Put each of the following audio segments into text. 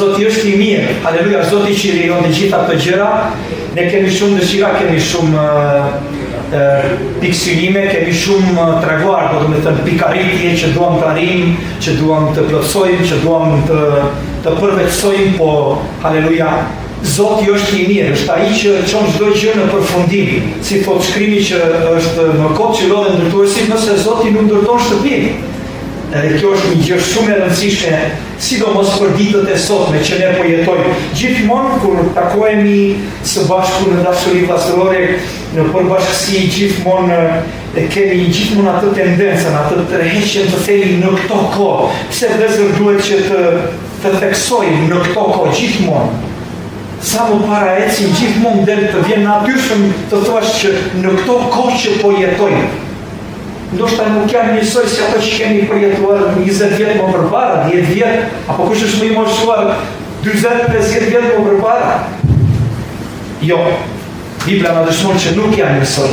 Zoti është I mirë, haleluja, Zoti që I lejon të gjitha këto gjëra. Ne kemi shumë dëshira, kemi shumë pikësynime, kemi shumë treguar, do të thënë pikaritje që duam të arrijmë, që duam të plotësojmë, që duam të përvetësojmë, po haleluja, Zoti është I mirë, është ai që çon çdo gjë në përfundim. Si thot shkrimi që është në kod që lodhen ndërtuesit, nëse Zoti nuk ndërton shtëpinë. Edhe kjo është një gjë shumë e rëndësishme, sidomos për ditët e sotme që ne po jetojmë. Gjithmonë kur takohemi së bashku në dashuri vllazërore, në përbashkësi, gjithmonë kemi gjithmonë atë tendencën, atë tërheqjen të themi në këto kohë. Pse vëllezër duhet që të theksojmë në këto kohë gjithmonë. Sa më para ecim gjithmonë del të vjen natyrshëm të thuash që në këto kohë që po jetojmë. Ndoshta nuk janë njësoj si ato që kemi përjetuar 20 vjetë më përpara, 10 vjetë, apo kush është më I moshuar 40-50 vjetë më përpara. Jo, Bibla na dëshmon që nuk janë njësoj.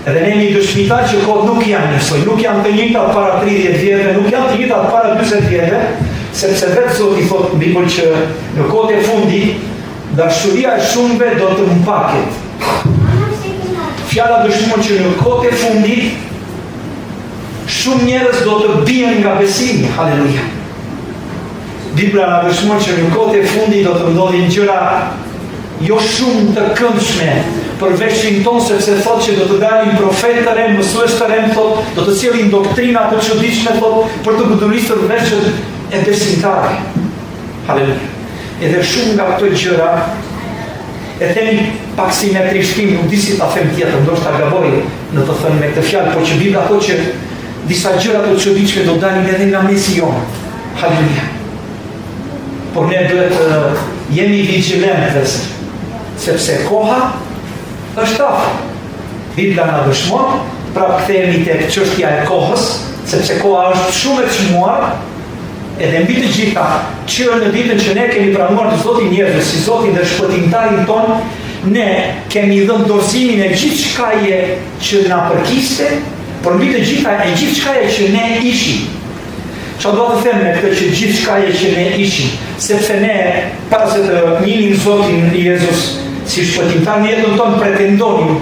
Edhe ne jemi dëshmitar që kohët nuk janë njësoj, nuk janë të njëjtat para 30 vjetë, nuk janë të njëjtat para 40 vjetë, sepse vetë Zoti thotë në Bibël që në kohët e fundit dashuria e shumëve do të mpaket. Fjala dëshmon që në kohët e fundit shumë njerëz do të bien nga besimi, haleluja. Bibla na dëshmon që në kohët e fundit do të ndodhin gjëra jo shumë të këndshme për veshin ton, sepse thotë që do të dalin profetë të rinj, mësues të rinj, thotë, do të sjellin doktrina të çuditshme, thotë, për të godullisur veshët e besimtarëve. Haleluja. Edhe shumë nga këto gjëra e themi pak si me trishtim, nuk di si ta them tjetër, ndoshta gaboj në të thënë me këtë fjalë, por që Bibla thotë që disa gjëra të çuditshme do dalin edhe nga mesi jonë. Haleluja. Por ne duhet jemi vigjilentë, sepse koha është afër. Bibla na dëshmon, prapë kthehemi tek çështja e kohës, sepse koha është shumë e çmuar, edhe mbi të gjitha që në ditën që ne kemi pranuar të Zotin njerëzve si Zotin dhe shpëtimtarin ton, ne kemi dhënë dorëzimin e gjithçkaje që na përkiste, por mbi të gjitha e gjithçkaje që ne ishim. Çfarë do të them me këtë që gjithçkaje që ne ishim, sepse ne para se të njohim Zotin Jezus si shpëtimtar në jetën tonë pretendonim.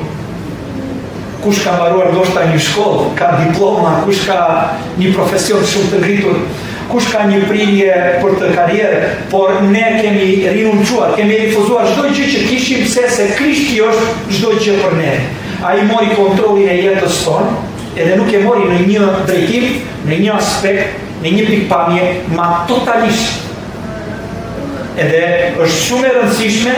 Kush ka mbaruar ndoshta një shkollë, ka diploma, kush ka një profesion shumë të ngritur, kush ka një prirje për të karrierë, por ne kemi rinuncuar, kemi refuzuar çdo gjë që kishim, se Krishti është çdo gjë për ne. Ai mori kontrollin e jetës tonë, edhe nuk e mori në një drejtim, në një aspekt, në një pikpamje, ma totalisht. Edhe është shumë e rëndësishme,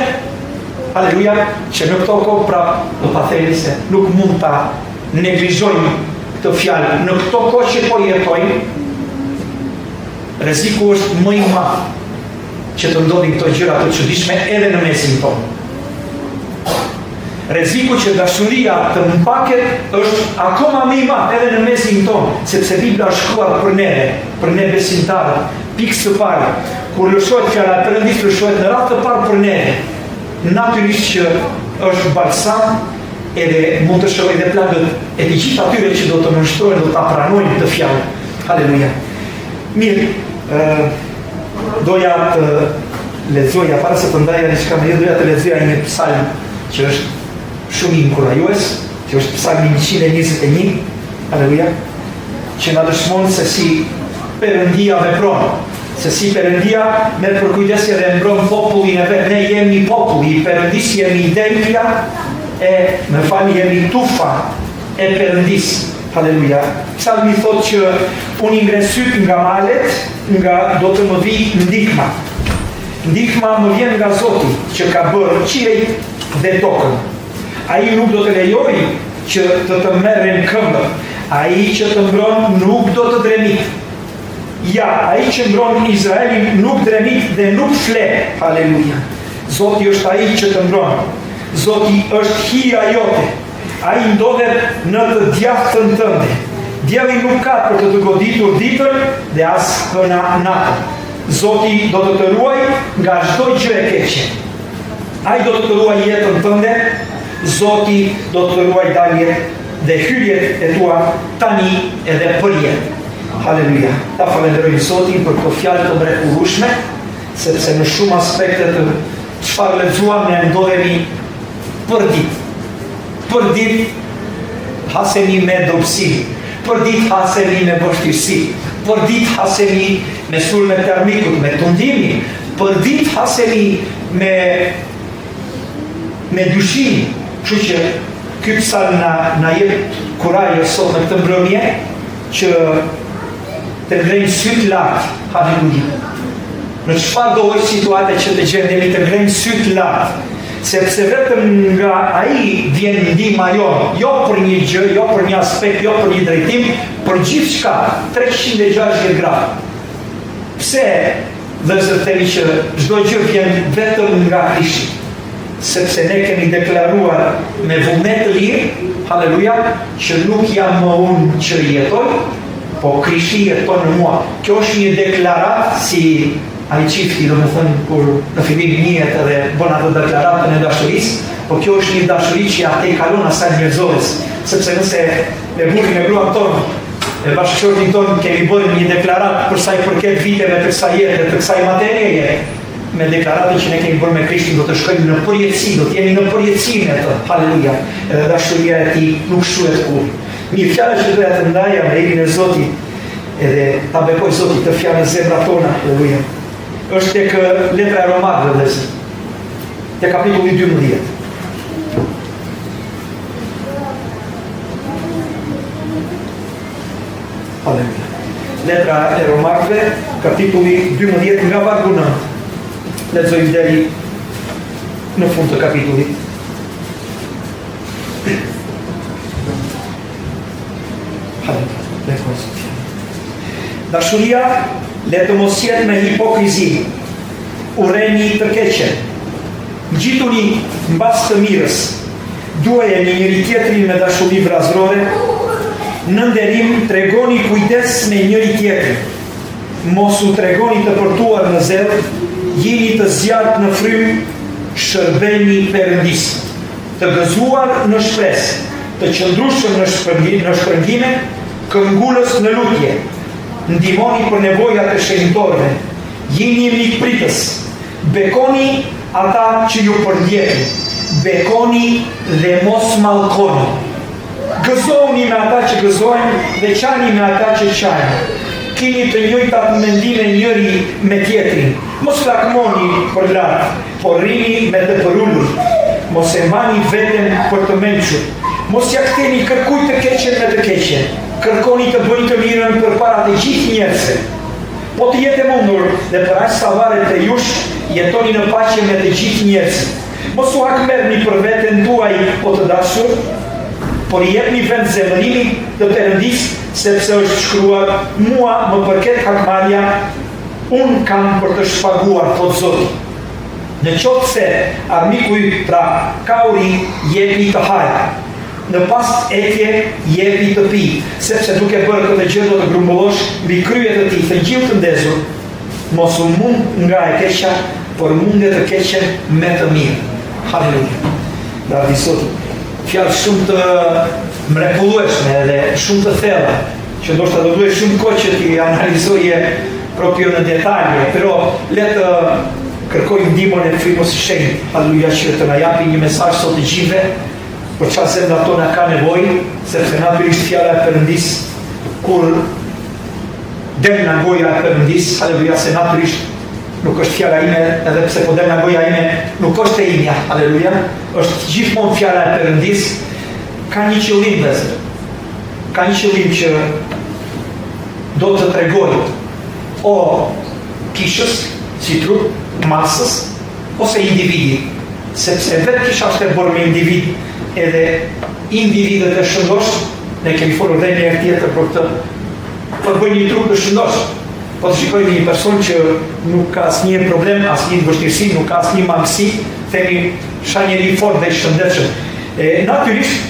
haleluja, që në këto kohë prapë do ta themi se nuk mund ta neglizhojmë këtë fjalë. Në këto kohë që po jetojmë, rreziku është më I madh që të ndodhin këto gjëra të çuditshme edhe në mesin tonë. Rreziku që dashuria të mpaket është akoma më I madh edhe në mesin tonë, sepse Bibla është shkruar për ne besimtarët. Pikë së parë, kur lëshohet fjala e Perëndisë, lëshohet në radhë të parë për ne. Natyrisht që është balsam, edhe mund të shohë edhe plagët e të gjithë atyre që do të nënshtrohen, do ta pranojnë këtë fjalë. Haleluja. Mirë, doja të lexoja para se të ndaja diçka më doja të lexoja një psalm që është shumë I inkurajues, që është psalmi 121, haleluja, që na dëshmon se si Perëndia vepron, se si Perëndia merr për kujdesje dhe mbron popullin e vet. Ne jemi populli I Perëndisë, jemi dembja jemi tufa e Perëndisë. Haleluja. Psalmi thotë që unë I ngre syt nga malet, nga do të më vi ndihma. Ndihma më vjen nga Zoti, që ka bërë qiejt dhe tokën. Ai nuk do të lejoj që të merren këmbë. Ai që të mbron nuk do të dremit. Ja, ai që mbron Izraelin nuk dremit dhe nuk fle. Haleluja. Zoti është ai që të mbron. Zoti është hija jote. Ai ndodhet në të djathtën tënde. Dielli nuk ka për të goditur ditën dhe as hëna natën. Zoti do të të ruaj nga çdo gjë e keqe. Ai do të të ruaj jetën tënde. Zoti do të ruaj daljet dhe hyrjet e tua tani edhe përjet. Haleluja. Ta falenderojmë Zotin për këto fjalë të mrekullueshme, sepse në shumë aspekte të çfarë lexuam ne ndodhemi për ditë hasemi me dobësi, për ditë hasemi me vështirësi, për ditë hasemi me sulme të armikut, me tundimi, për ditë hasemi me dyshim. Kështu që ky psalm na jep kuraje sot në këtë mbrëmje që të ngrejmë syt lart, haleluja. Në çfarë do lloj situate që të gjendemi të ngrejmë syt lart, sepse vetëm nga ai vjen ndihma jonë, jo për një gjë, jo për një aspekt, jo për një drejtim, për gjithçka, 360 gradë. Pse vëllezër themi që çdo gjë vjen vetëm nga Krishti? Sepse ne kemi deklaruar me vullnet të lirë, haleluja, që nuk jam më unë që jetoj, po Krishti jeton në mua. Kjo është një deklarat si ai çifti, domethënë kur në fillim njihet edhe bën atë deklaratën e dashurisë, po kjo është një dashuri që atë i kalon asaj njerëzores, sepse nëse me burrin e gruan tonë e bashkëshortin tonë kemi bërë një deklarat për sa i përket viteve të kësaj jete, të kësaj materie, me deklaratën që ne kemi bërë me Krishtin do të shkojmë në përjetësi, do të jemi në përjetësinë e të, haleluja, edhe dashuria e tij nuk shuhet kur. Një fjalë që doja të ndaja me emrin e Zotit edhe ta bekoj Zotit të fjalën e zemra tona, haleluja. Është tek letra e Romakëve, vëllezër. Tek kapitulli 12. Haleluja. Letra e Romakëve, kapitulli 12 nga vargu 9. Lexojmë deri në fund të kapitullit. Dashuria le të mos jetë me hipokrizi, urreni të keqen, ngjituni mbas të mirës, duajeni njëri tjetrin me dashuri vrazërore, në nderim tregoni kujdes me njëri tjetrin, mos u tregoni të përtuar në zell, jeni të zjarrt në frym, shërbeni Perëndis, të gëzuar në shpresë, të qëndrueshëm në shpërngime, këngulës në lutje, ndihmoni për nevojat e shenjtorëve, jeni mikpritës, bekoni ata që ju përdjekin, bekoni dhe mos mallkoni. Gëzoni me ata që gëzojnë dhe qani me ata që qajnë. Keni të njëjtat mendime njëri me tjetrin. Mos lakmoni për lart, por rrini me të përullur. Mos e mbani veten për të mençur. Mos ja ktheni kërkujt të keqen me të keqen. Kërkoni të bëni të mirën përpara të gjithë njerëzve. Po të jetë mundur dhe për aq sa varet te jush, jetoni në paqe me të gjithë njerëzit. Mos u hakmerrni për veten tuaj o të dashur, por jepni vend zemërimit të Perëndis, sepse është shkruar, mua më përket hakmarrja, unë kam për të shpaguar, thot Zoti. Në qoftë se armiku yt, pra kauri, jepi të hajë, në pas etje jepi të pi, sepse duke bërë këtë gjë do të grumbullosh mbi kryet e tij të gjithë të ndezur. Mos u mund nga e keqja, por mundet të keqen me të mirë. Halleluja. Lavdi Zotit. Fjalë shumë të mrekullueshme dhe shumë të thella, që ndoshta do duhet shumë kohë që ti analizoje proprio në detalje, però le të kërkojmë ndihmën e Frymës së Shenjtë. Halleluja, që të na japi një mesazh sot të gjithëve për çfarë zemra tona ka nevojë, sepse natyrisht fjala e Perëndis kur del nga goja e Perëndis, halleluja, se natyrisht nuk është fjala ime, edhe pse po del nga goja ime, nuk është e imja, halleluja, është gjithmonë fjala e Perëndis, ka një qëllim vëllezër. Ka një qëllim që do të tregoj o kishës, si trup, masës, ose individi, sepse vetë kisha është e bërë me individ, edhe individet e shëndosh, ne kemi folur dhe një herë tjetër për të bëjë një trup të shëndosh. Po të shikojmë një person që nuk ka asnjë problem, asnjë vështirësi, nuk ka asnjë mangësi, themi sha njeri fort dhe i shëndetshëm. Natyrisht,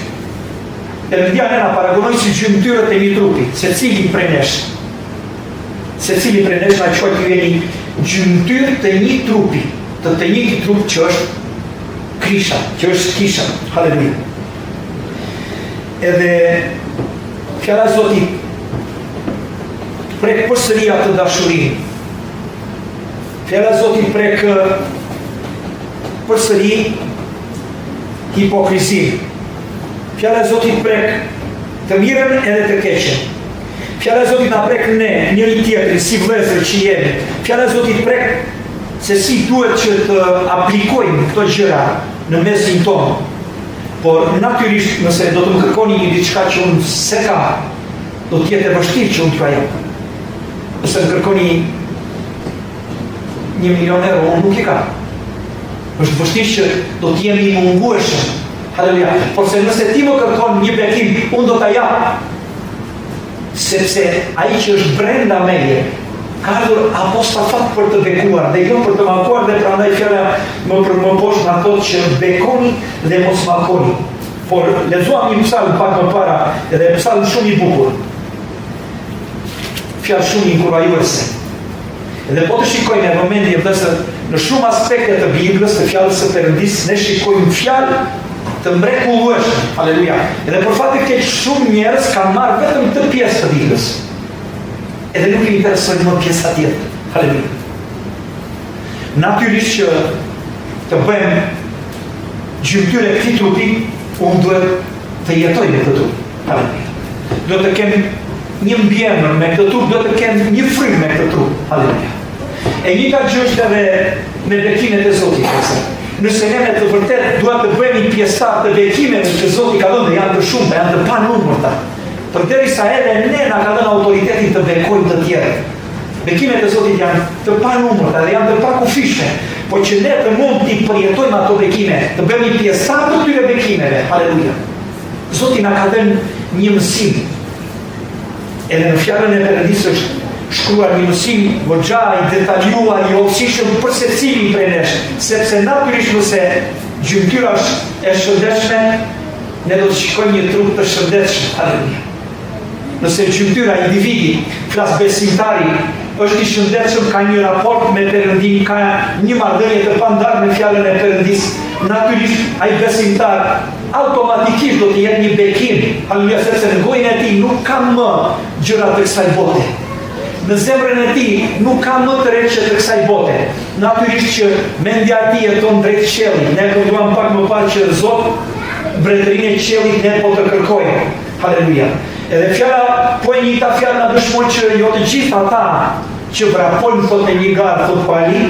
Perëndia na paragonoi si gjymtyrët e një trupi, secili prej nesh na quajë të jeni gjymtyrë të një trupi, të njëjti trup që është Krisha, që është kisha. Halleluja. Edhe fjala e Zotit prek përsëri atë dashurinë. Fjala Zotit prek përsëri hipokrizi. Fjala Zotit prek të mirën edhe të keqen. Fjala Zotit na prek ne, njëri tjetrin, si vëllezër që jemi. Fjala Zotit prek se si duhet që të aplikojmë këto gjëra në mesin tonë. Por natyrisht, nëse do të më kërkoni një diçka që unë se ka, do të jetë e vështirë që unë t'ja jap. Nëse më kërkoni 1 milion euro, unë nuk e ka. Është vështirë që do të jemi i mungueshëm. Halleluja. Por se nëse ti më kërkon një bekim, unë do t'a jap. Sepse ai që është brenda meje, ka ardhur apostafat për të bekuar, dhe jo për të makuar, dhe prandaj fjala më poshtë na thotë që bekoni dhe mos makoni. Por lexuam një psalm pak më para, edhe psalm shumë i bukur. Fjalë shumë inkurajuese. Edhe po të shikojmë në vëmendje vëllezër, në shumë aspekte të Biblës, të fjalës së Perëndisë, ne shikojmë fjalë të mrekullueshme. Halleluja. Edhe për fat të keq shumë njerëz kanë marrë vetëm të pjesë të Biblës. Edhe nuk i interesojnë më pjesa tjetër. Halleluja. Natyrisht që të bëjmë gjymtyre këtij trupi, unë duhet të jetoj me këtë trup. Halleluja. Duhet të kem një mbjemër me këtë trup, duhet të kem një frymë me këtë trup. Halleluja. E njëjta gjë është edhe me bekimet e Zotit. Nëse ne me të vërtet duhet të bëjmë një pjesëtar të bekimeve që Zoti ka dhënë, janë të shumta, janë të panumërta. Përderisa edhe ne na ka dhënë autoritetin të bekojmë të tjerët. Bekimet e Zotit janë të panumërta dhe janë të pakufishme, por që ne të mund t'i përjetojmë ato bekime, të bëjmë një pjesëtar të këtyre bekimeve. Halleluja. Zoti na ka dhënë një mësim. Edhe në fjalën e Perëndisë është shkruar një mësim goxha i detajjuar, i opsishëm për secilin prej nesh, sepse natyrisht nëse gjymtyra është e shëndetshme, ne do të shikojmë një trup të shëndetshëm. Halleluja. Nëse gjymtyra individi, flas besimtari, është i shëndetshëm, ka një raport me Perëndin, ka një marrëdhënie të pandarë me fjalën e Perëndisë, natyrisht ai besimtar automatikisht do të jetë një bekim. Halleluja, sepse në gojën e tij nuk ka më gjëra të kësaj bote. Në zemrën e tij nuk ka më të rrethë të kësaj bote. Natyrisht që mendja e tij jeton drejt qiellit. Ne kënduam pak më parë që Zot mbretërinë e qiellit ne po të kërkojmë. Halleluja. Edhe fjala po e njëjta fjalë na dëshmon që jo të gjithë ata që vrapojnë thotë një garë thotë pali,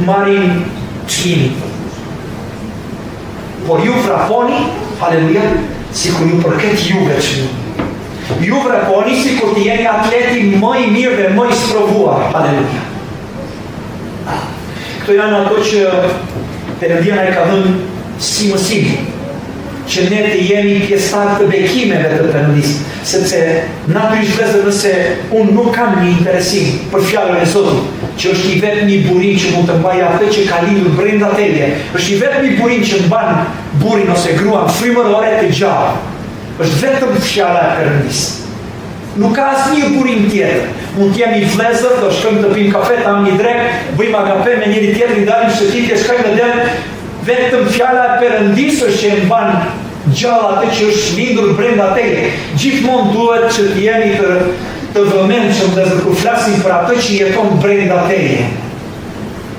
marrin çlimin. Por ju vraponi, halleluja, sikur ju përket juve çlimin. Ju vraponi si kur të jeni atleti më i mirë dhe më i sprovuar. Halleluja. Këto janë ato që Perëndia na ka dhënë si mësim, që ne të jemi pjesëtar të bekimeve të Perëndisë, sepse natyrisht vëllezër, nëse unë nuk kam një interesim për fjalën e Zotit, që është i vetëm një burim që mund të mbajë atë që ka lidhur brenda teje, është i vetëm një burim që mban burrin ose gruan frymërore të gjallë. Është vetëm fjala e Perëndisë. Nuk ka asnjë burim tjetër. Mund të jemi vëllezër, do shkojmë të pijmë kafe, ta një drek, bëjmë agape me njëri tjetrin, dalim shëtitje, shkojmë në del. Vetëm fjala e Perëndisë është që e mban gjallë atë që është lindur brenda teje. Gjithmonë duhet që të jemi të vëmendshëm dhe kur flasim për atë që jeton brenda teje.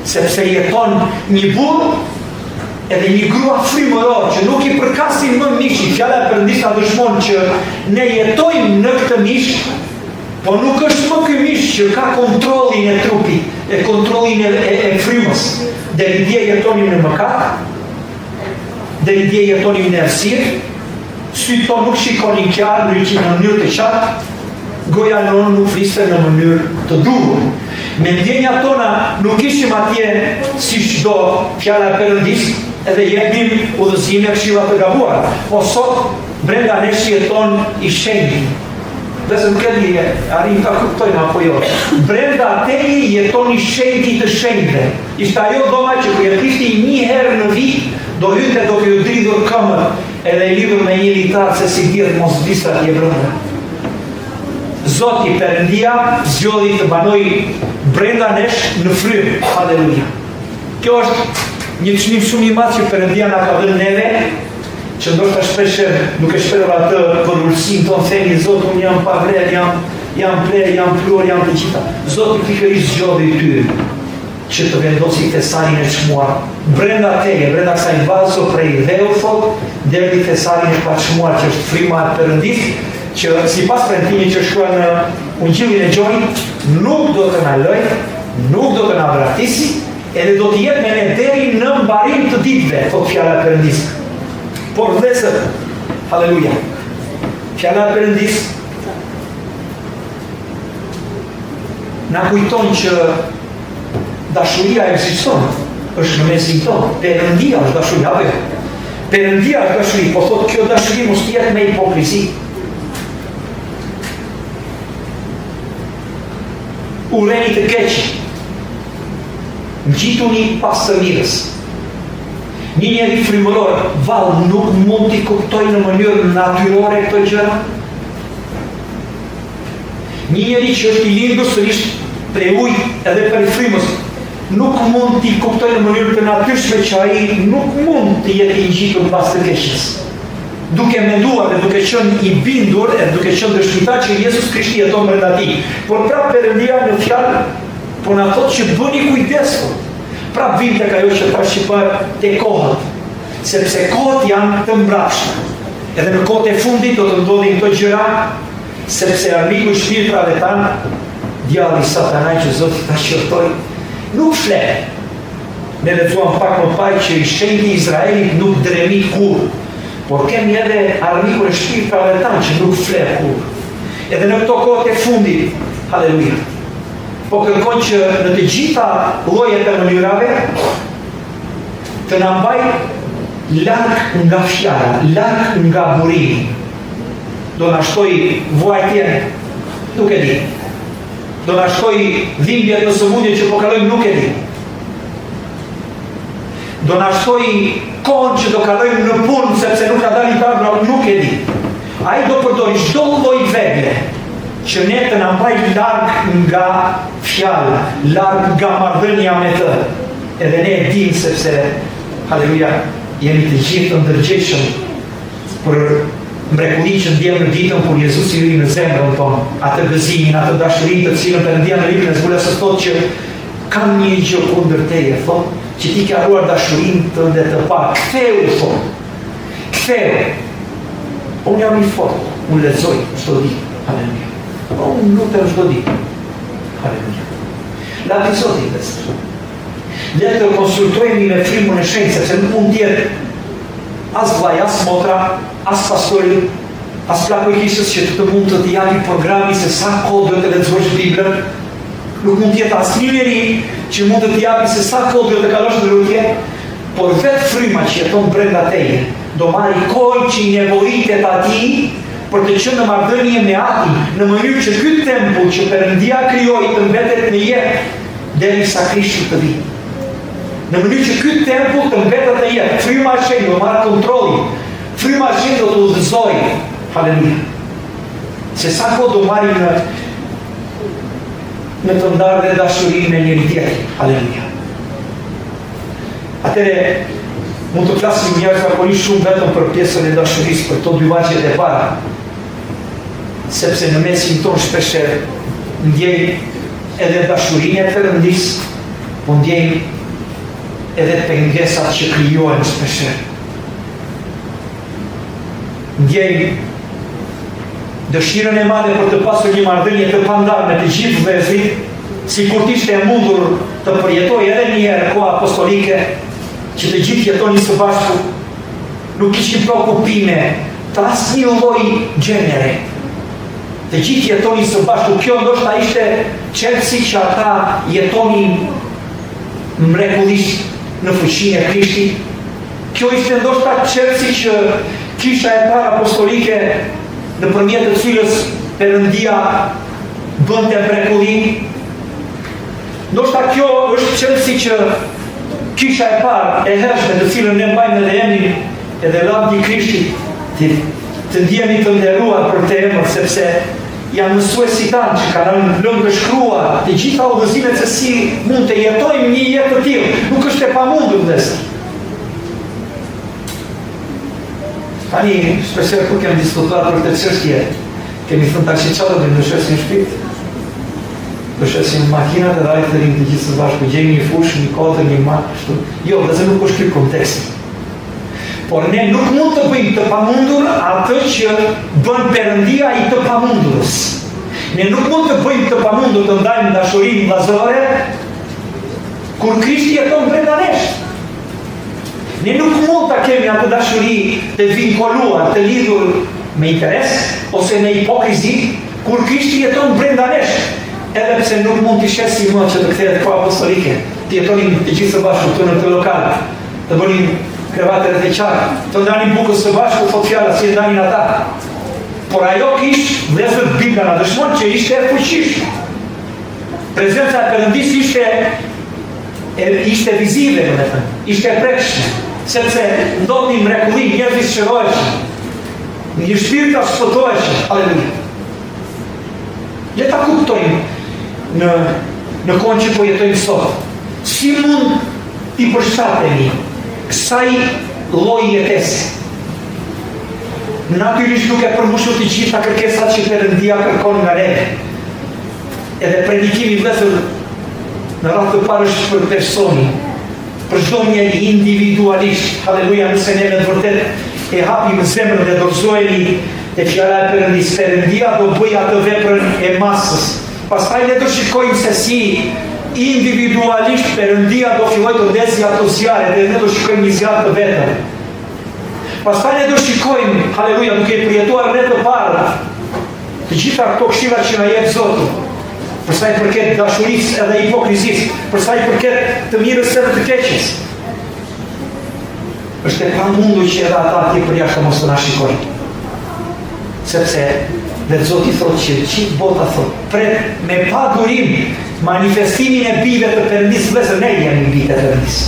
Sepse jeton një burr edhe një grua frymëror që nuk i përkasin më mishi. Fjala e Perëndisë na dëshmon që ne jetojmë në këtë mish, por nuk është më ky mish që ka kontrollin e trupit, e kontrollin e frymës. Deri dje jetonim në mëkat, deri dje jetonim në errësirë, sytë tonë nuk shikonin qartë, ndryqin në mënyrë të qartë, goja jonë nuk fliste në mënyrë të duhur. Me ndjenjat tona nuk ishim atje si çdo fjala e Perëndisë, edhe jepim udhëzime këshilla të gabuara. Po sot brenda nesh jeton i shenjtë. Nëse nuk e di, arrim ta kuptojmë apo jo. Brenda teje jeton i shenjtë të shenjtëve. Ishte ajo dhoma që kur jepiti një herë në vit, do hynte do të dridhur këmbën, edhe i lidhur me një litar se si dihet mos vista atje brenda. Zoti Perëndia zgjodhi të banoj brenda nesh në frymë. Halleluja. Kjo është një çmim shumë i madh që Perëndia na ka dhënë neve, që ndoshta shpesh nuk e shpreh atë për ulësin tonë, themi Zot, unë jam pa vlerë, jam ple, jam pluar, jam të gjitha. Zoti pikërisht zgjodhi ty. që të vendosi thesarin e çmuar. Brenda teje, brenda kësaj vazo prej dheu thot, deri thesarin e paçmuar që është fryma e Perëndis, që sipas premtimit që shkruan në Ungjillin e Gjonit, nuk do të na lëjë, nuk do të na vratisi, edhe do të jetë me ne deri në mbarim të ditëve, thot fjala e Perëndis. Por vëllezër, halleluja. Fjala e Perëndis na kujton që dashuria ekziston, është në mesin tonë. Perëndia është dashuria vetë. Perëndia është dashuri, po thotë kjo dashuri mos jetë me hipokrizi. Urreni të keq, ngjituni pas të mirës. Një njeri frymëror, vallë, nuk mund t'i kuptoj në mënyrë natyrore këto gjëra. Një njeri që është i lindur sërish prej ujë edhe prej frymës, nuk mund t'i kuptoj në mënyrë të natyrshme që ai nuk mund të jetë i ngjitur pas të keqes. Duke menduar dhe duke qenë i bindur e duke qenë dëshmitar që Jezus Krishti jeton brenda tij. Por prapë Perëndia në fjalë po na thotë që bëni kujdes. Prapë vim tek ajo që thash që për te kohët, sepse kohët janë të mbrapshme. Edhe në kohët e fundit do të ndodhin këto gjëra, sepse armiku i shpirtrave tanë, djalli Satanaj që Zoti ta shqyrtoi, nuk flet. Ne lexuam pak më parë që i shenjti Izraelit nuk dremit kur, por kemi edhe armikun e shpirtrave tanë që nuk flet kur. Edhe në këto kohët e fundit, halleluja, po kërkon që në të gjitha llojet e mënyrave të na mbaj larg nga fjala, larg nga burimi. Do na shtoj vuajtjen, nuk e di. Do na shtoj dhimbjet në sëmundje që po kalojmë, nuk e di. Do na shtoj kohën që do kalojmë në punë, sepse nuk na dalin tarë, nuk e di. Ai do përdori çdo lloj vegle që ne të na mbaj larg nga fjala, larg nga marrëdhënia me të. Edhe ne e dim sepse, halleluja, jemi të gjithë të ndërgjegjshëm për mrekullinë që ndjem në ditën kur Jezusi hyri në zemrën tonë, atë gëzimin, atë dashurinë të cilën Perëndia në librin e Zbulës thotë që kam një gjë kundër teje, thotë që ti ke harruar dashurinë tënde të parë. Ktheu, thotë. Ktheu. Unë jam i fortë, unë lexoj çdo ditë. Halleluja. Unë lutem çdo ditë. Halleluja. Lati Zotit besë. Le të konsultojmë me frymën e shenjtë, sepse nuk mund të jetë as vllai, as motra, as pastori, as plaku i kishës që të mund të japi programi se sa kohë duhet të lexosh Biblën. Nuk mund të jetë asnjë njeri që mund të japi se sa kohë duhet të kalosh në rrugë, por vetë fryma që jeton brenda teje do marrë kohën që i nevojit atij për të qenë në marrëdhënie me Ati, në mënyrë që ky tempull që Perëndia krijoi të mbetet në jetë derisa Krishti të vijë. Në mënyrë që ky tempull të mbetet në jetë, fryma e shenjtë do marrë kontrollin, fryma e shenjtë do të udhëzojë. Halleluja. Se sa kohë do marrim në të ndarë dhe dashurinë me njëri tjetrin. Halleluja. Atëre mund të flasim njerëzakonisht shumë vetëm për pjesën e dashurisë, për to dy vargjet e para. Sepse në mesin tonë shpesher ndjej edhe dashurinë e Perëndis, po ndjej edhe pengesat që krijohen shpesher. Ndjej dëshirën e madhe për të pasur një marrëdhënie të pandarë me të gjithë vëllezërit, sikur të ishte e mundur të përjetojë edhe një herë koha apostolike, që të gjithë jetonin së bashku, nuk kishin shqipropupime të asnjë lloj gjenere. Të gjithë jetonin së bashku. Kjo ndoshta ishte çelësi që ata jetonin mrekullisht në fuqinë e Krishtit. Kjo ishte ndoshta çelësi që kisha e parë apostolike nëpërmjet të cilës Perëndia bënte mrekullinë. Ndoshta kjo është çelësi që kisha e parë e hershme të cilën ne mbajmë edhe emrin edhe lavdi Krishtit, të ndjemi të nderuar për të emër, sepse janë mësuesit tanë që kanë lënë të shkruar të gjitha udhëzimet se si mund të jetojmë një jetë të tillë. Nuk është e pamundur vëllezër. Tani, shpeshherë kur kemi diskutuar për këtë çështje, kemi thënë tash çfarë do të ndryshojë në shpirt. Përshësim makinat e rajtë të rinjë të gjithë së bashku, gjejmë një fushë, një kodër, një marë, kështu. Jo, dhe se nuk është kjo kontekst. Por ne nuk mund të bëjmë të pamundur atë që bën Perëndia i të pamundurës. Ne nuk mund të bëjmë të pamundur të ndajmë dashurinë vllazore kur Krishti jeton brenda nesh. Ne nuk mund të kemi atë dashuri të vinkoluar, të lidhur me interes ose me hipokrizi kur Krishti jeton brenda nesh. Edhe pse nuk mund të shesim më që të kthehet koha apostolike, të jetonim të gjithë së bashku këtu në këtë lokal, të bënim krevatet e qartë, të ndanim bukës së bashku, thot fjala si e ndanin ata. Por ajo kish, vëllezër, Bibla na dëshmon që ishte e fuqishme. Prezenca e Perëndisë ishte vizive, ishte e prekshme, sepse ndodhnin mrekulli, njerëzit shëroheshin, një shpirta shpëtoheshin. Aleluja. Le ta kuptojmë në kohën që po jetojmë sot. Si mund t'i përshtatemi kësaj lloji jetese? Natyrisht nuk e përmbushur të gjitha kërkesat që Perëndia kërkon nga ne. Edhe predikimi vëllezër në radhë të parë është për personi, për çdo njeri individualisht. Halleluja, nëse ne me të vërtet e hapim zemrën dhe dorëzohemi te fjala e Perëndisë, Perëndia do bëj atë veprën e masës. Pastaj ne do shikojmë se si individualisht Perëndia do filloj të ndezë ato zjarre dhe ne do shikojmë një zjarr të vetëm. Pastaj ne do shikojmë, halleluja, duke i përjetuar ne të parë të gjitha këto këshilla që na jep Zoti, për sa i përket dashurisë edhe hipokrizisë, për sa i përket të mirës edhe të keqes. Është e pamundur që edhe ata atje përjashtë mos të na shikojnë. Sepse dhe Zoti thotë që gjithë bota thotë, pret me pa durim manifestimin e bijve të Perëndisë, vëllezër, ne jemi bijtë e Perëndisë.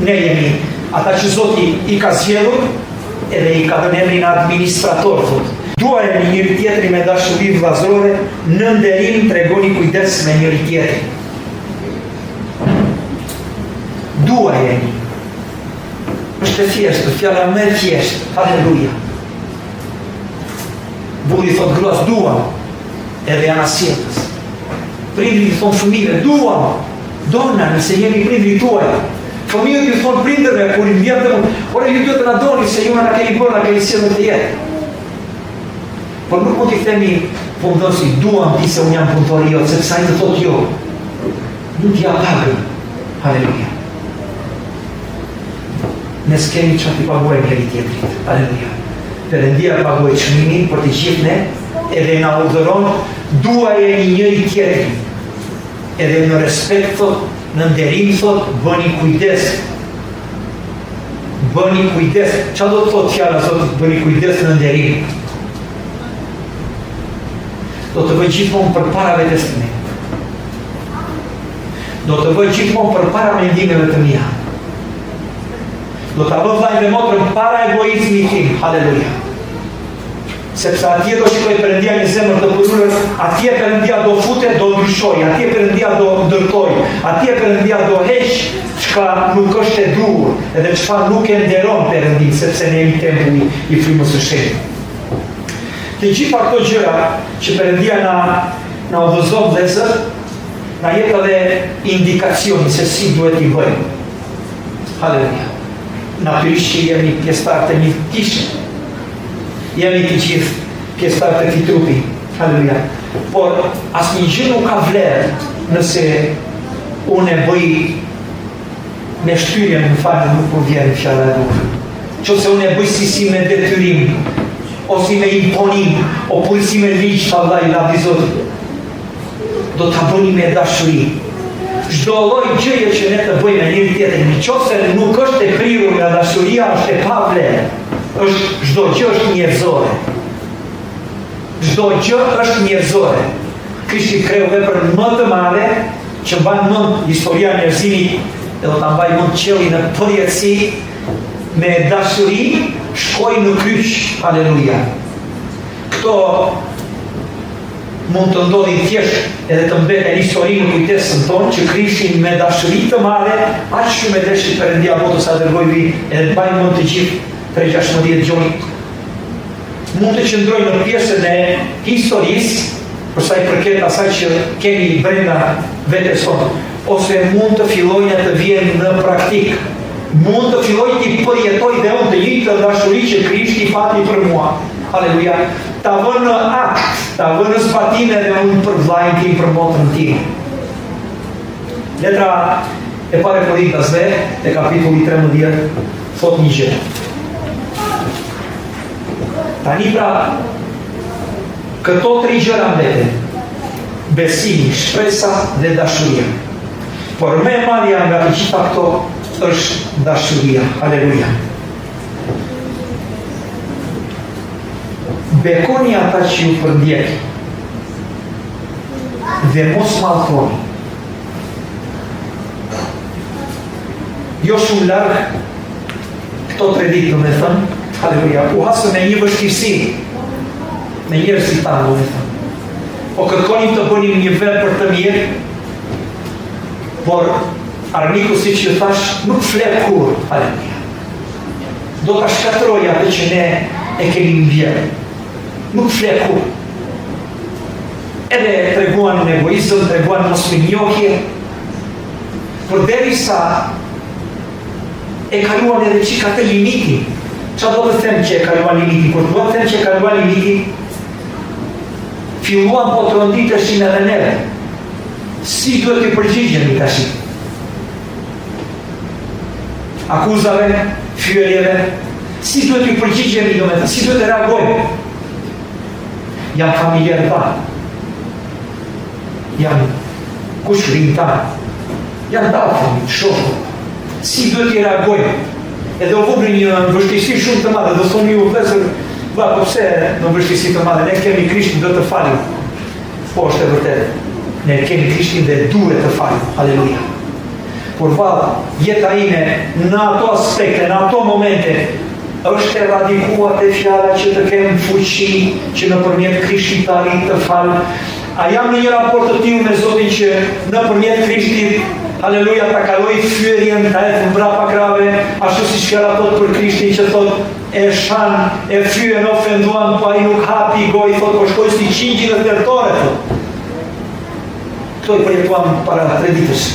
Ne jemi ata që Zoti i ka zgjedhur edhe i ka dhënë emrin administrator, thotë. Duajeni njëri tjetrin me dashuri vllazërore, në nderim tregoni kujdes me njëri tjetrin. Duajeni. Është e thjeshtë, fjala më e thjeshtë. Halleluja. Burri thot gruas duam, edhe janë asjetës. Prindrit i thonë fëmijëve duam, dona nëse jemi prindrit tuaj. Fëmijët i thonë prindërve kur i vjen dhe ore ju duhet të na doni se ju na keni bërë, na keni sjellur të jetë. Por nuk mund t'i themi punëdhësi duam ti se unë jam punëtori jot, sepse ai të thotë jo. Nuk ja pagën. Halleluja. Ne s'kemi çfarë t'i paguajmë njëri tjetrit. Halleluja. Perëndia paguaj çmimin për të gjithë ne, edhe na urdhëron duajeni njëri tjetrin. Edhe në respekt thot, në nderim thot, bëni kujdes. Bëni kujdes. Çfarë do të thotë fjala Zotit bëni kujdes në nderim? Do të bëj gjithmonë përpara vetes time. Do të bëj gjithmonë përpara mendimeve të mia. Do ta vë vllai dhe motrën para egoizmit tim. Halleluja. Sepse atje do shikoj Perëndia një zemër të bukur, atje Perëndia do futet, do ndryshoj, atje Perëndia do ndërtoj, atje Perëndia do heq çka nuk është e duhur, edhe çfarë nuk e nderon Perëndin, sepse ne jemi tempulli i frymës së Shenjtë. Të gjitha këto gjëra që Perëndia na udhëzon vëllezër, na jep edhe indikacione se si duhet i bëjmë. Halleluja. Natyrisht që jemi pjesëtar të një kishe. Jemi të gjithë pjesëtar të këtij trupi. Halleluja. Por asnjë gjë nuk ka vlerë nëse unë e bëj me shtyrje, më falni, nuk po vjen fjala e duhur. Nëse unë e bëj si me detyrim, ose me imponim, apo si me ligj, vallai lavdi Zotit. Do ta bëni me dashuri. Çdo lloj gjëje që ne të bëjmë me njëri tjetrin, nëse nuk është e prirur nga dashuria, është e pavlerë. Çdo gjë është njerëzore. Çdo gjë është njerëzore. Krishti kreu veprën më të madhe që mban mend historia e njerëzimit, dhe do ta mbaj mend qielli në përjetësi, me dashuri shkoi në kryq. Halleluja. Këto mund të ndodhin thjesht edhe të mbetë historinë në kujtesën tonë që Krishtin me dashuri të madhe, aq shumë e deshti Perëndia botës sa dërgoi edhe të bajmë mend të gjithë 3-16 gjoni. Mund të qëndrojnë në pjesën e historisë, për sa I përket asaj që kemi brenda vetes tonë, ose mund të fillojnë të vjen në praktik, mund të filloj të përjetoj dhe unë të njëjtë dashuri që Krishti pati për mua. Haleluja. Ta vë në akt, ta vë në zbatime dhe unë për vllajën tim, për motrën tim. Letra e parë e Korintasve, e kapitulli 13, thot një gjë. Tani pra, këto 3 gjëra mbeten: besimi, shpresa dhe dashuria. Por më e madhja nga të gjitha këto është dashuria. Aleluja. Bekoni ata që ju përndjek dhe mos mallkoni. Jo shumë larg këto 3 ditë, domethënë, aleluja, u hasë me një vështirësi, me njerëz si ta, domethënë. Po kërkonim të bënim një vepër për të mirë, por armiku, si që thash, nuk flet kur, aleluja. Do ta shkatroj atë që ne e kemi mbjerë. Nuk flet kur. Edhe treguan në egoizëm, treguan mos minjokje, por derisa e kaluan edhe qika të limiti. Qa do të them që e kaluan limiti? Kur do të them që e kaluan limiti, filluan po të rënditëshin edhe neve. Si duhet të përgjigjemi tash? Akuzave, fyerjeve, si duhet të përgjigjemi, domethënë, si duhet të reagojmë? Janë familjerë ta, janë kushrin ta, janë dafën, shokë. Si duhet të reagojmë? Edhe u vubri një vështirësi shumë të madhe, do thonë ju vëllezër, po pse në vështirësi të madhe, ne kemi Krishtin, do të falim. Po është e vërtetë. Ne kemi Krishtin dhe duhet të falim. Halleluja. Por vallë, jeta ime në ato aspekte, në ato momente, është e radikuar te fjala që të kem fuqi, që nëpërmjet Krishtit të arrit të fal. A jam në një raport të tillë me Zotin që nëpërmjet Krishtit, haleluja, ta kaloj fyerjen, ta ecë mbrapa krave, ashtu si fjala thot për Krishtin që thot e shan, e fyen ofenduan, po ai nuk hapi gojë, thot po shkoj si qingji në tertore, thot. Këto I përjetuam para 3 ditësh.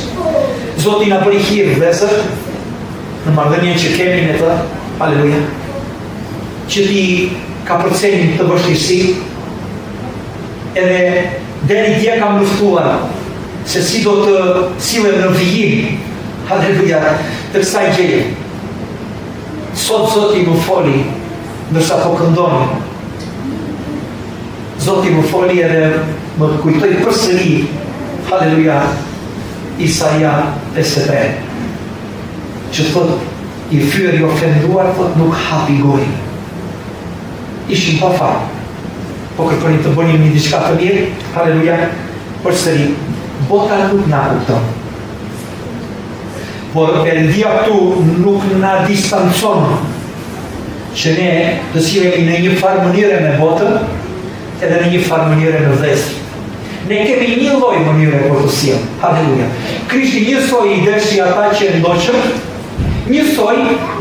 Zoti na bëri hir, vëllezër, në marrëdhënien që kemi me të, haleluja, që ti ka përcenim të vështirësi, edhe deri dje kam luftuar se si do të silem në vijim, haleluja, të kësaj gjeje. Sot Zoti më foli, ndërsa po këndoni. Zoti më foli edhe më kujtoi përsëri, haleluja, Isaia 53, që thot, I fyer I ofenduar, thot, nuk hapi gojë. Ishim pa fare. Po kërkonim të bënim një diçka të mirë, haleluja, përsëri, bota nuk na kupton. Por Perëndia këtu nuk na distancon që ne të silemi në një farë mënyre me botën, edhe në një farë mënyre me vdesjen. Ne kemi një lloj mënyre për të sjellë. Halleluja. Krishti njësoj I deshi ata që ndoqën, njësoj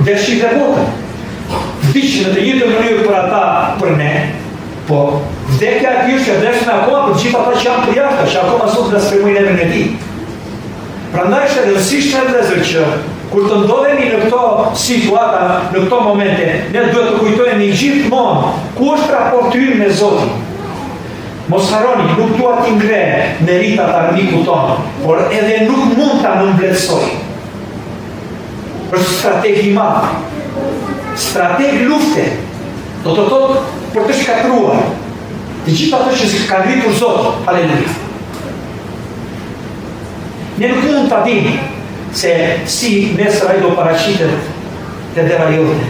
deshi dhe botën. Vdiqë në të njëjtën mënyrë për ata, për ne, po vdekja e tij është e deshme akoma për gjithë ata që janë për jashtë, që akoma sot blasfemojnë emrin e Tij. Prandaj është e rëndësishme vëllezër që kur të ndodhemi në këto situata, në këto momente, ne duhet të kujtohemi gjithmonë ku është raporti ynë me Zotin. Mos harroni, nuk dua t'i ngre meritat armikut tonë, por edhe nuk mund ta nënvlerësoj. Është strategi I madh. Strateg lufte. Do të thotë për të shkatruar të gjithë ato që ka ngritur Zoti. Haleluja. Ne nuk mund ta dimë se si nesër ai do paraqitet te dera jote.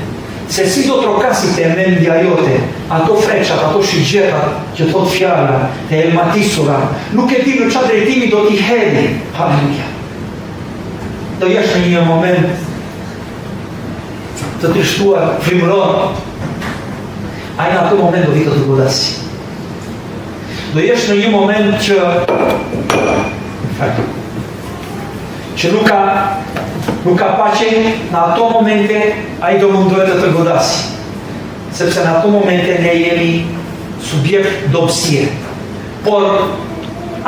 Se si do trokasit e mendja jote, ato freqat, ato shigjetat që thot fjala, e elmatisura, nuk e di në çfarë drejtimi do t'i hedhi. Halleluja. Do jesh në një moment të trishtuar, frymëron. Ai në ato moment do vi të godasi. Do jesh në një moment që nuk ka paqe, në ato momente ai do mundohet të godasi. Sepse në ato momente ne jemi subjekt dobësie. por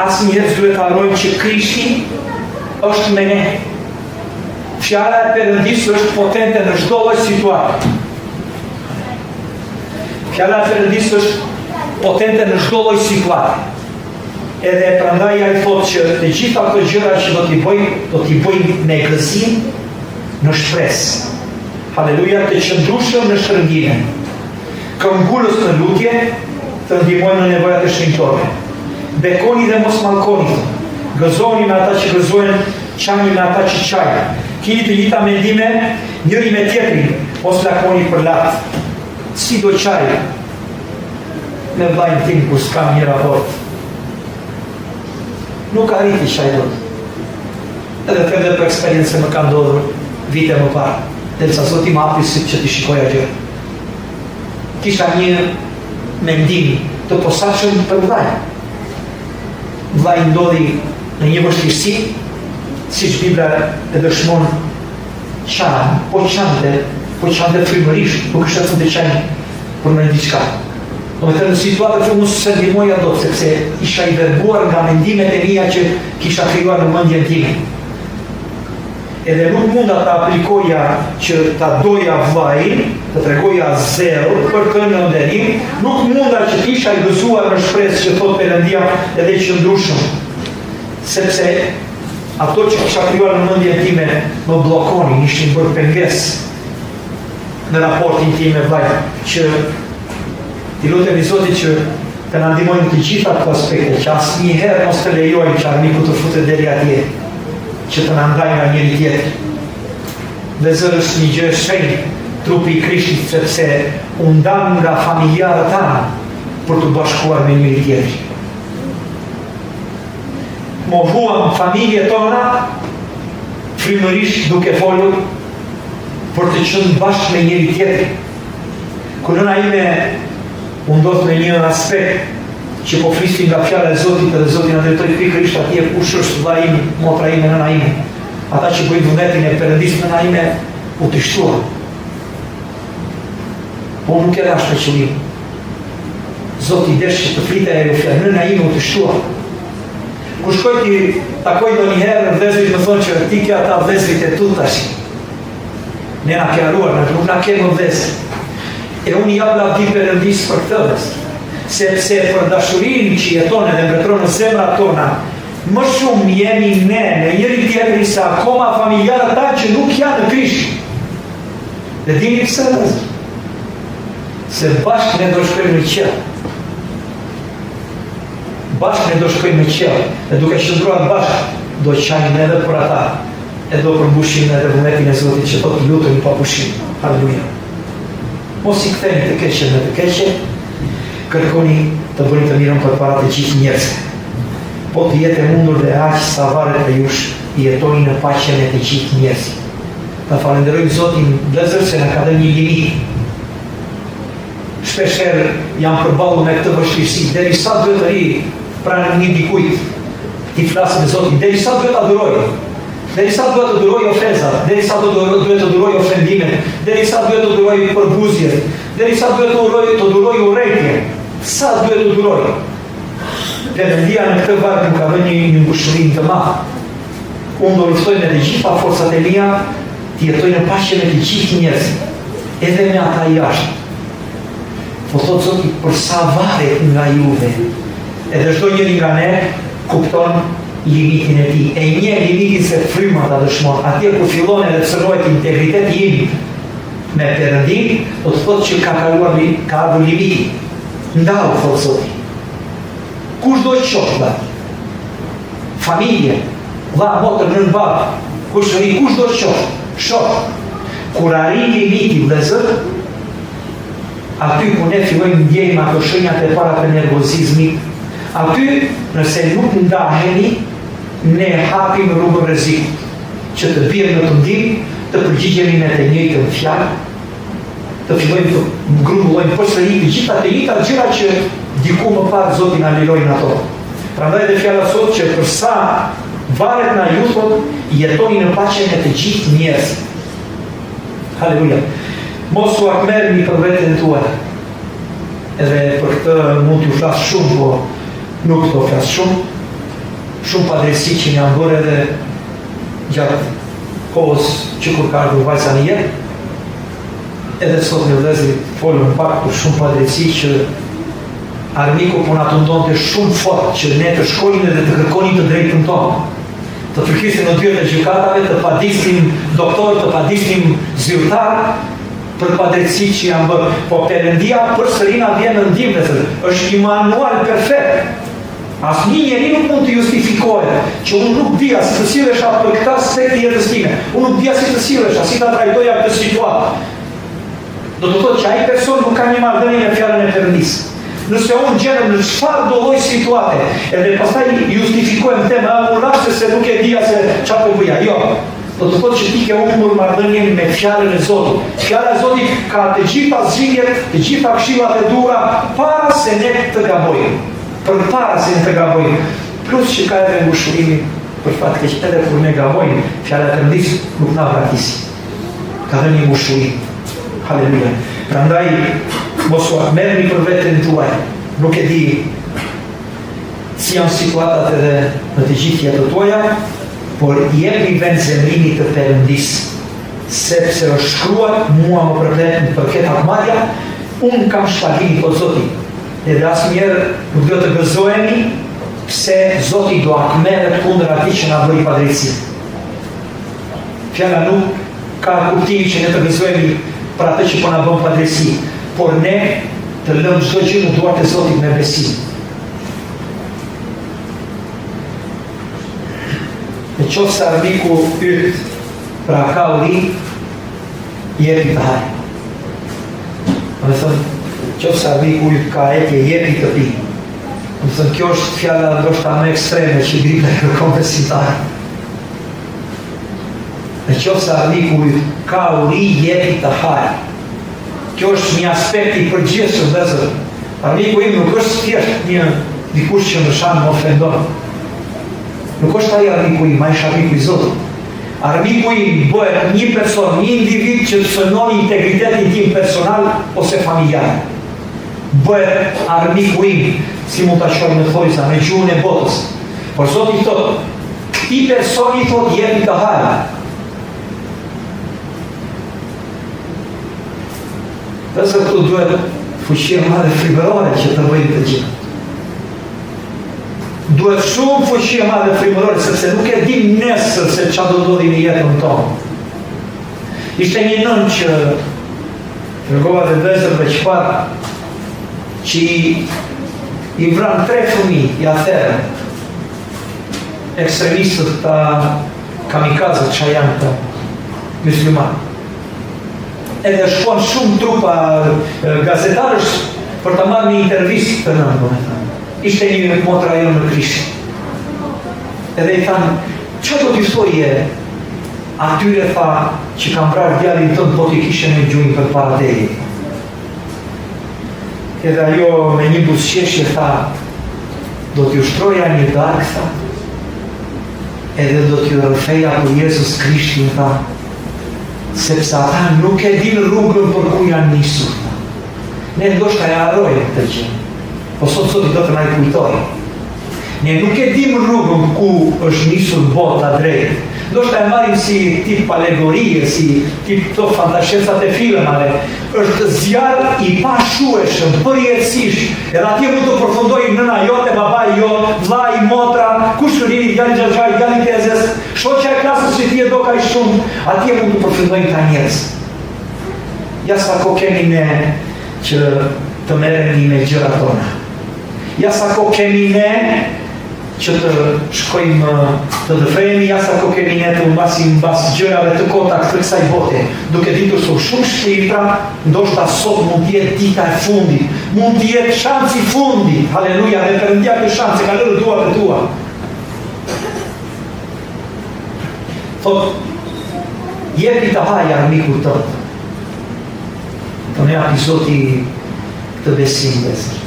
asnjëherë duhet të harrojmë që Krishti është me ne. Fjala e Perëndisë është potente në çdo lloj situate. Fjala e Perëndisë është potente në çdo lloj situate. Edhe prandaj ai thotë që të gjitha ato gjëra që do t'i bëjmë në gëzim, në shpresë. Haleluja, të qëndrueshëm në shtrëngime. Këmbgulës në lutje, të ndihmojnë në nevojat e shenjtore. Bekoni dhe mos mallkoni. Gëzoni me ata që gëzojnë, qani me ata që qajnë. Kini të njëjta mendime, njëri me tjetrin, mos lakoni për latë. Si do qaj me vllajën tim kur s'kam një raport. Nuk arriti qaj dot. Edhe të edhe për eksperiencë më ka ndodhur vite më parë. Derisa Zoti më hapi sytë që t'i shikoja gjë. Kisha një mendim të posaçëm për vllajën. Vllai ndodhi në një vështirësi, siç Bibla e dëshmon, po qante frymërisht, nuk kishte fund të qenë për në diçka. Në situatë që mos se ndihmoja dot, sepse isha i verbuar nga mendimet e mia që kisha krijuar në mendjen time. Edhe nuk munda ta aplikoja që ta doja vllajin, të tregoja zell për të në nderim, nuk munda që kisha i gëzuar në shpresë që thot Perëndia edhe qëndrueshëm. Sepse ato që kisha krijuar në mendjen time më bllokonin, ishin bërë pengesë në raportin tim me vllajin, që ti lutemi Zotit që të na ndihmojnë të gjitha këto aspekte, që asnjëherë mos të lejojmë që armiku të futet deri atje, që të na ndajë nga njëri tjetri. Dhe zërë është një gjë e shenjtë, trupi i Krishtit, sepse u ndan nga familjarët tanë për të bashkuar me njëri tjetri. Mohuam familjet tona frymërisht duke folur për të qenë bashkë me njëri tjetri. Kur nëna ime u ndodh me një aspekt që po flisnin nga fjala e Zotit, dhe Zoti na drejtoi pikërisht atje kush është vllai im, motra ime, nëna ime. Ata që bëjnë vullnetin e Perëndisë, nëna ime u të shtuan. Po nuk era shpeshëlim. Zoti desh që të flitej ajo fjalë, nëna ime u të shtuan. Kur shkoj ti takoj ndonjëherë vëllezërit më thonë që ti ke ata vëllezërit e tu tash. Ne na kjaruar, nuk na kemë vëllezër. E unë jap lavdi Perëndisë për këtë vëllezër. Sepse për dashurinë që jeton edhe mbretëron në zemrat tona, më shumë jemi ne në njëri tjetrin se akoma familjarët tanë që nuk janë në Krisht. Dhe dini pse vëllezër? Se bashkë ne do shkojmë në qiell. Bashkë ne do shkojmë në qiell, dhe duke qëndruar bashkë, do qajmë edhe për ata, e do përmbushim edhe vullnetin e Zotit që thotë lutemi pa pushim. Halleluja. Mos i ktheni të keqen me të keqe, kërkoni të bëni të mirën përpara të gjithë njerëzve. Po të jetë e mundur dhe aq sa varet e jush, jetoni në paqen e të gjithë njerëzve. Ta falenderojmë Zotin vëllezër se na ka dhënë një limit. Shpeshherë jam përballur me këtë vështirësi, derisa duhet të ri pranë një dikujt, ti flas me Zotin, derisa duhet ta adhuroj. Derisa duhet të duroj ofensat, derisa duhet të duroj ofendimet, derisa duhet të duroj përbuzjet, derisa duhet të duroj urrejtje. Sa duhet të duroj? Perëndia në këtë varg më ka dhënë një ngushëllim të madh. Unë do luftoj me të gjitha forcat e mia të jetoj në paqe me të gjithë njerëzit, edhe me ata jashtë. Po thotë Zoti, për sa varet nga juve, edhe çdo njeri nga ne kupton limitin e tij. E një limitin se fryma ta dëshmon. Atje ku fillon edhe cënohet integriteti im me Perëndin, do të thotë që ka ardhur limiti. Ndau, thotë Zoti. Kush do të qoftë? Familje, vlla, motër, nën, bab, kush do të qoftë? Shoh. Kur arrin limiti vëllezër, aty ku ne fillojmë ndjejmë ato shenjat e para të nervozizmit, aty nëse nuk ndahemi, ne hapim rrugën rrezikut, që të biem në tundim, të përgjigjemi me të njëjtën fjalë, të fillojmë të grumbullojmë përsëri të gjitha të njëjta gjëra që diku më parë Zoti na liroi në ato. Prandaj dhe fjala sot që për sa varet nga ju, thotë, jetoni në paqe me të gjithë njerëzit. Halleluja. Mos u akmerrni për veten tuaj. Edhe për këtë mund t'ju flas shumë, po Nuk të flas shumë padrejtësi që një bërë edhe gjatë kohës që kur ka ardhur vajza në jetë. Edhe sot në vëllezërit folëm pak për shumë padrejtësi që armiku po na të ndonte shumë fort që ne të shkojmë dhe të kërkonim të drejtën tonë. Të fërkisim në dyert e gjykatave, të padisnim doktor, të padisnim zyrtar për padrejtësi që janë bërë. Po Perëndia përsëri na vjen në ndihmë, është një manual perfekt. Asnjë njeri nuk mund të justifikohet që unë nuk dija si të sillesha për këtë aspekt të jetës time. Unë nuk dija si të sillesha, si ta trajtoja këtë situatë. Do të thotë që ai person nuk ka një marrëdhënie me fjalën e Perëndisë. Nëse unë gjenem në çfarë do lloj situate, edhe pastaj justifikohem tema, unë rrafse se nuk e dija se çfarë po bëja. Jo. Do të thotë që ti ke humbur marrëdhënien me fjalën e Zotit. Fjala e Zotit ka të gjitha zgjidhjet, të gjitha këshillat e duhura para se ne të gabojmë. Përpara se ne të gabojmë. Plus që ka edhe ngushëllimi për fat keq edhe kur ne gabojmë, fjala e Perëndisë nuk na vratis. Ka dhënë një ngushëllim. Haleluja. Prandaj mos u merrni për veten tuaj. Nuk e di si janë situatat edhe në të gjithë jetët tuaja, por jepni vend zemrimit të Perëndisë, sepse është shkruar, mua më përket akmadja, unë kam shpagimit o Zoti. Edhe asnjëherë nuk do të gëzohemi pse Zoti do akmerret kundër atij që na bëri padrejtësi. Fjala nuk ka kuptimin që ne të gëzohemi për atë që po na bën padrejtësi, por ne të lëmë çdo gjë në duart e Zotit me besim. Në qoftë se armiku yt pra ka uri, jepi të haj. Më thënë, qoftë se armiku yt ka etje, jepi të pi. Më thënë, kjo është fjala ndoshta më ekstreme që gripe kërkon besimtar. Në qoftë se armiku yt ka uri, jepi të haj. Kjo është një aspekt i përgjithshëm, vëllezër. Armiku im nuk është thjesht një dikush që më shan më ofendon. Nuk është ai armiku im, ai është armiku i Zotit. Armiku im bëhet një person, një individ që të shënon integritetin tim personal ose familjar. Bëhet armiku im, si mund ta shohim në thojsa, në gjuhën e botës. Por Zoti thotë, ti personi thotë jepi të haj. Përse këtu duhet fuqia madhe frymërore që të bëjmë të gjithë. Duhet shumë fuqia madhe frymërore, sepse nuk e dim nesër se çfarë do ndodhi në jetën tonë. Ishte një nën që tregova të vëllezërve çfarë që i vran 3 fëmijë, ja therrën. Ekstremistët ta kamikazët që janë të muslimanë. Edhe shkon shumë trupa gazetarësh për të marrë një intervistë të nënë. Ishte një motra jonë në Krisht. Edhe i thanë, që do t'i thoje atyre tha që kam vrarë djalin tënë po t'i kishe në gjujnë për para teje. Edhe ajo me një buzëqeshje tha, do t'ju shtroja një darkë, tha, edhe do t'ju rrëfeja për Jezus Krishtin, tha, sepse ata nuk e din rrugën për ku janë nisur. Ne ndoshta e harrojmë këtë gjë, po sot do të na kujtoj. Ne nuk e dim rrugën ku është nisur bota drejt. Ndoshta e marrim si tip alegorie, si tip këto fantasciencat e filmave. Është zjarr i pashueshëm, përjetësisht. Edhe atje mund të përfundojë nëna jote, babai jot, vllai, motra, kushërini, djali xhaxhai, djali tezes, shoqja e klasës që ti e do kaq shumë, atje mund të përfundojnë ta njerëz. Ja sa ko kemi ne që të merremi me gjërat tona. Ja sa ko kemi ne që të shkojmë të dëfremi, ja sa ko kemi ne të mbasim mbas gjërave të kota këtë kësaj bote, duke ditur se shumë shpirtra, ndoshta sot mund të jetë dita e fundit, mund të jetë shansi i fundit. Haleluja, dhe Perëndia ka shans, ka lënë duart e tua. Thot, jepi të haj armikut tënd. Të ne japi Zoti këtë besim, besër.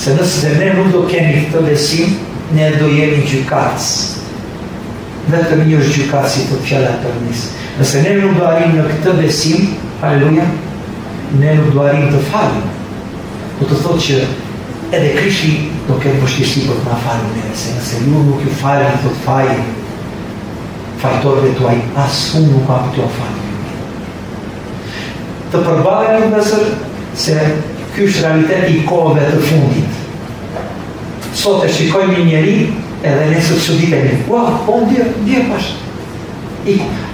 Se nëse ne nuk do kemi këtë besim, ne do jemi gjykatës. Vetëm një është gjykatësi të fjala e Perëndisë. Nëse ne nuk do arrim në këtë besim, haleluja, ne nuk do arrim të falim. Do të thotë që edhe Krishti do ketë vështirësi për të na falur neve, se nëse ju nuk ju falni thot fajtorëve tuaj, as unë nuk kam t'ju falur. Të përballeni vëllezër se ky është realiteti i kohëve të fundit. Sot e shikojmë një njeri edhe nesër çuditemi. Ua, po ndje pash.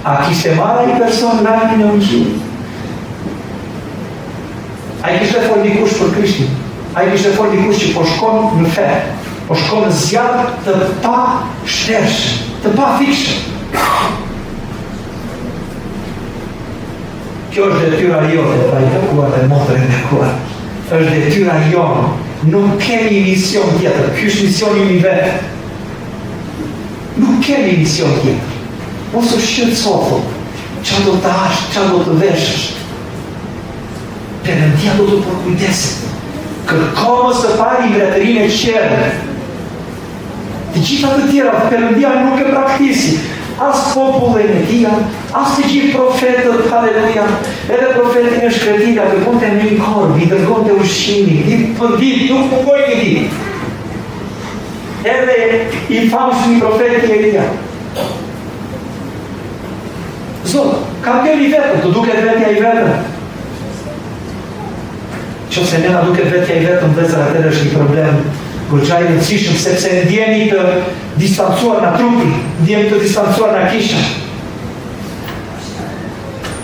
A kishte marrë ai person lajmin e ungjillit? Ai kishte folë dikush për Krishtin. Ai kishte folë dikush që po shkon në fe, po shkon në zjarr të pa shtershëm, të pa fikshëm. Kjo është detyra jote, pra i takuar dhe motrën e takuar. Është detyra jonë. Nuk kemi mision tjetër. Ky është misioni i vetë. Nuk kemi mision tjetër. Mos u shqetëso, ç'a do të hash, ç'a do të veshësh. Perëndia do të përkujdeset. Kërko së pari mbretërinë e qiellit. Të gjitha të tjera Perëndia nuk e praktisi. As popullin e tij, as të gjithë profetët, haleluja, edhe profetin e shkretila, kërkonte me një korb, i dërgonte ushqimin, nuk pungoj një ditë. Edhe i famshëm profeti Elia. Zot, kam kemi vetëm, të duket vetja i vetëm. Qëse nëna duket vetja i vetëm, vëllezër, atëherë është një problem goxha i rëndësishëm, sepse ndjeni të distancuar nga trupi, ndjeni të distancuar nga kisha.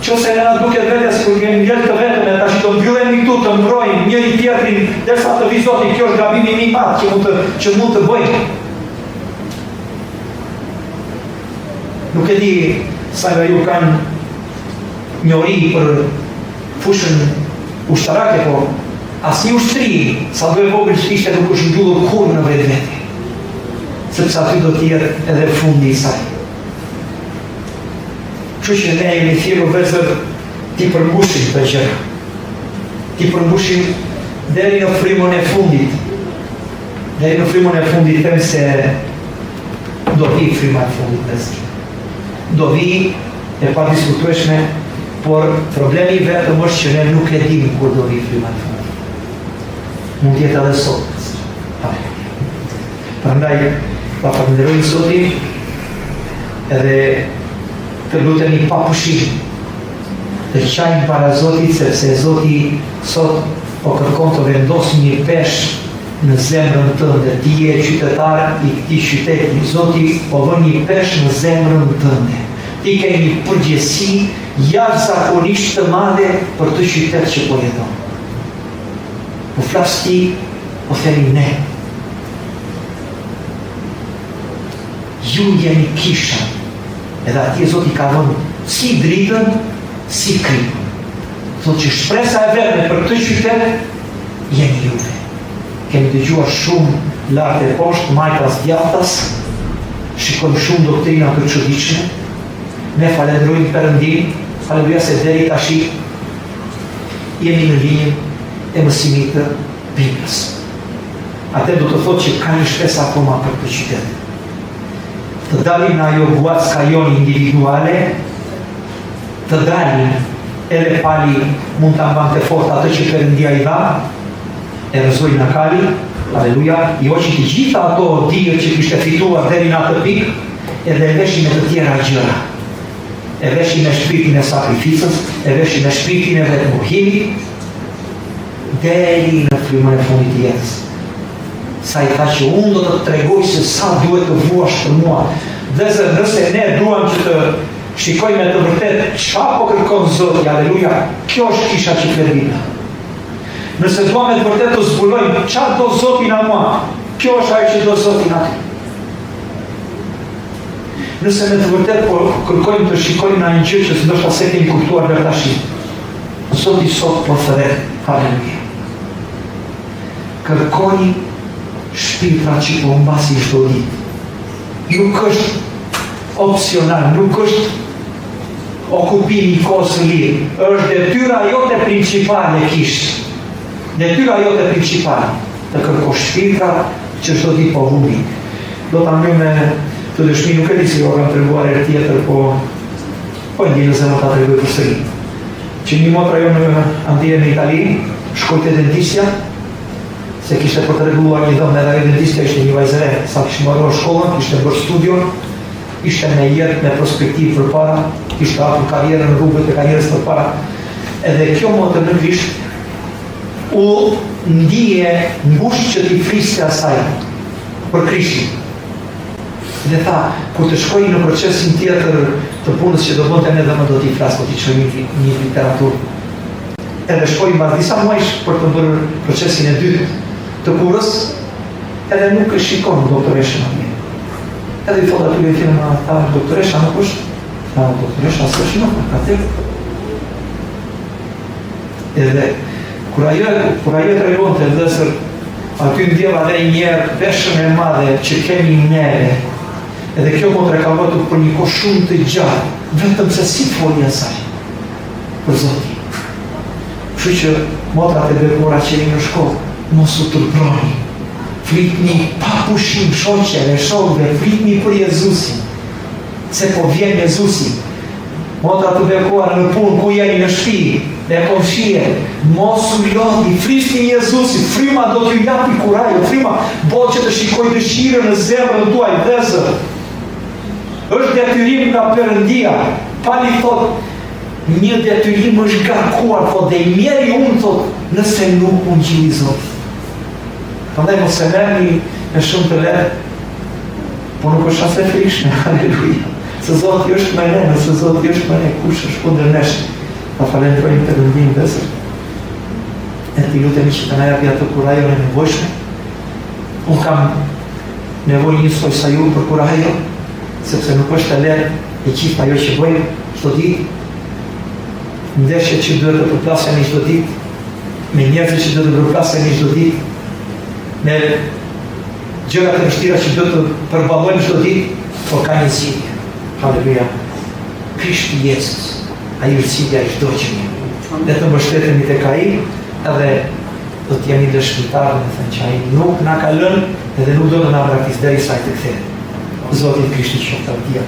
Qëse nëna duket vetja se kur kemi vjetë të vetëm, e tash të mbyllemi këtu, të mbrojmë njëri tjetrin, derisa të vi Zoti, kjo është gabimi i madh që mund të bëjmë. Nuk e di sa nga ju kanë njohuri për fushën ushtarake, po asnjë ushtri, sa do e vogël që ishte nuk është mbyllur kurrë në vetvete, sepse aty do të jetë edhe fundi i saj. Kështu që ne jemi thirrur vëllezër ti përmbushim këtë gjë. Ti përmbushim deri në frymën e fundit. Deri në frymën e fundit them se do vi fryma e fundit vëllezër. Do vi e pa diskutueshme, por problemi vetëm është që ne nuk e dim kur do vi fryma e fundit. Mund tjetë edhe sot. Prandaj, pa falenderojmë Zotin, edhe të lutemi pa pushim, të qajmë para Zotit, sepse Zoti sot po kërkon të vendosë një pesh në zemrën tënde. Ti je qytetar i këtij qyteti. Zoti po vën një pesh në zemrën tënde. Ti ke një përgjegjësi jashtëzakonisht të madhe për të qytet që po jeton. Po flas ti, po themi ne. Ju jeni kisha, edhe atje Zoti ka vënë si dritën, si kripën. Thotë që shpresa e vetme për këtë qytet jeni juve. Kemi dëgjuar shumë lart e poshtë, majtas djathtas, shikojmë shumë doktrina të çuditshme. Ne falenderojmë Perëndin, haleluja, se deri tash jemi në linjën e mësimit të Biblës. Atë do të thotë që ka një shpresë akoma për këtë qytet. Të dalim në ajo guacka jonë individuale, të dalim edhe pali mund të ambante fort atë që Perëndia i dha, e rëzoj në kali, aleluja, jo që të gjitha ato digët që kishte fituar deri në atë pikë, edhe e veshim e të tjera gjëra. E veshim me shpirtin e sakrificës, e veshim me shpirtin e vetëmohimit, deri në frymën e fundit të jetës. Sa i tha që unë do të tregoj se sa duhet të vuash për mua. Dhe nëse ne duam që të shikojmë të vërtet çfarë po kërkon Zoti, aleluja, kjo është kisha që fletina. Nëse duam të vërtet të zbulojmë çfarë do Zoti nga mua, kjo është ajo që do Zoti nga ty. Nëse me të vërtet po kërkojmë të shikojmë në një gjë që ndoshta se kemi kuptuar deri tash. Zoti sot po thret, haleluja. Kërkoni shpirtra që po mbasi çdo ditë. Nuk është opsional, nuk është okupimi i kohës së lirë. Është detyra jote principale kish. Detyra jote principale të kërkosh shpirtra që çdo ditë po humbi. Do ta mbaj me të dëshmi, nuk e di si jo kam treguar herë tjetër, po ndjenjë se më ta tregoj përsëri. Që një motra jo në Antillet në Itali, shkoj te dentistja, se kishte për të reguluar një dhëmë edhe vendistja ishte një vajzëre, sa kishte marrë shkollën, kishte bërë studion, ishte me jetë, me perspektivë për para, kishte hapur karrierën në rrugët e karrierës për para. Edhe kjo motër në Krisht u ndije ngushtë që t'i friste asaj për Krishtin. Dhe tha, kur të shkoj në procesin tjetër të punës që do bënte ne dhe më do t'i flasë, po t'i qoj një literaturë. Edhe shkoj mbas disa muajsh për të bërë procesin e dytë të kurës, edhe nuk e shikon doktoreshën atje. Edhe i thot aty e firma, ta doktoresha nuk është, ta doktoresha së është nuk, ka të. Edhe, kur ajo të regon të vëzër, aty ndjeva dhe njerë veshën e madhe që kemi neve, edhe kjo motre ka vëtu për një kohë shumë të gjatë, vetëm se si folja saj, për Zotin. Kështu që motrat e bekuara që jeni në shkollë, mos u turproni. Flitni pa pushim shoqeve, shokëve, flitni për Jezusin. Se po vjen Jezusi. Motrat e bekuara në punë, ku jeni në shtëpi, në komshie, mos u lodhi, flisni Jezusin, fryma do t'ju japi kurajo, fryma, bo që të shikoj dëshirën në zemrën tuaj, vëzër. Është detyrim nga Perëndia, pali thot, një detyrim është garkuar, thot, dhe i mjeri unë, thot, nëse nuk unë gjili Zotit. Prandaj mos e merrni me shumë të lehtë, por nuk është as e frikshme, haleluja. Se Zoti është me ne, se Zoti është me ne, kush është kundër nesh. Ta falenderojmë të rëndim vëzër. E ti lutemi që të na japi atë kurajon e nevojshme. Unë kam nevojë njësoj sa ju për kurajon, sepse nuk është e lehtë e gjithë ajo që bëjmë çdo ditë. Ndeshjet që duhet të përplasemi çdo ditë, me njerëzit që duhet të përplasemi çdo ditë, me gjërat e vështira që duhet të përballojmë çdo ditë, por ka një zgjidhje. Halleluja. Krishti Jezus, ai është zgjidhja e çdo gjëje. Ne të mbështetemi tek ai, edhe do të jemi dëshmitarë në thënë që ai nuk na ka lënë edhe nuk do të na braktisë derisa të kthehet. Zoti Krishti qoftë dia.